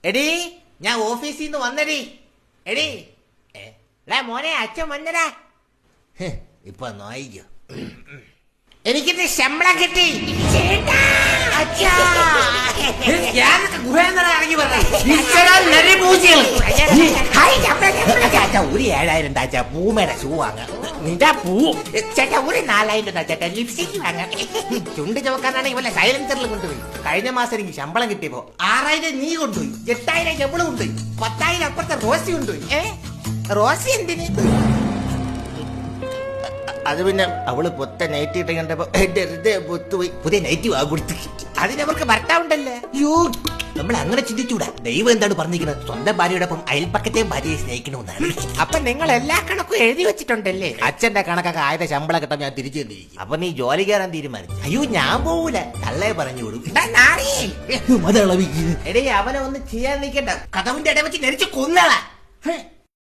എടീ ഞാൻ ഓഫീസിൽ നിന്ന് വന്നടി. എടീ മോനെ അച്ഛൻ വന്നടാ. ഇപ്പൊ നോയിക്കോ, എനിക്കിത് ശമ്പളം കിട്ടി. ഒരു 7000 താച്ചാ പൂമയുടെ ഷൂ വാങ്ങാം. നിന്റെ പൂ ചേട്ടാ ഒരു 4000 ചേട്ടാ ലിപ്സ്റ്റിക് വാങ്ങാം. ചുണ്ട് ചുവക്കാനാണെങ്കിൽ വല്ല സൈലൻസറിൽ കൊണ്ടുപോയി. കഴിഞ്ഞ മാസം എനിക്ക് ശമ്പളം കിട്ടിയപ്പോ 6000 നീ കൊണ്ടുപോയി, 8000 ശമ്പളം കൊണ്ടുപോയി, 10,000 അപ്പുറത്തെ റോസി കൊണ്ടുപോയി. റോസി എന്തിന്? അത് പിന്നെ അവള് പൊത്ത നൈറ്റി ഇട്ട് കണ്ടപ്പോ എന്റെ ഹൃദയം പൊത്തുപോയി. പുതിയ നൈറ്റി കൊടുത്തു. അതിനവർക്ക് ഭർത്താവുണ്ടല്ലേ. യോ, നമ്മൾ അങ്ങനെ ചിന്തിച്ചൂടാ. ദൈവം എന്താണ് പറഞ്ഞിരിക്കുന്നത്? സ്വന്തം ഭാര്യയോടൊപ്പം അയൽപ്പക്കത്തെയും ഭാര്യയെ സ്നേഹിക്കണമെന്നാണ്. അപ്പൊ നിങ്ങൾ എല്ലാ കണക്കും എഴുതി വെച്ചിട്ടുണ്ടല്ലേ? അച്ഛന്റെ കണക്കൊക്കെ ആയത് ശമ്പളം കിട്ടാൻ ഞാൻ തിരിച്ചു തന്നിരിക്കും. അപ്പൊ നീ ജോലി കയറാൻ തീരുമാനിച്ചു? അയ്യോ ഞാൻ പോവൂല, തള്ളയെ പറഞ്ഞു കൊടുക്കും. എടേ അവനെ ഒന്ന് ചെയ്യാൻ നിൽക്കണ്ട, കഥവിന്റെ ഇട വെച്ച് നെരിച്ച് കൊന്നളാ.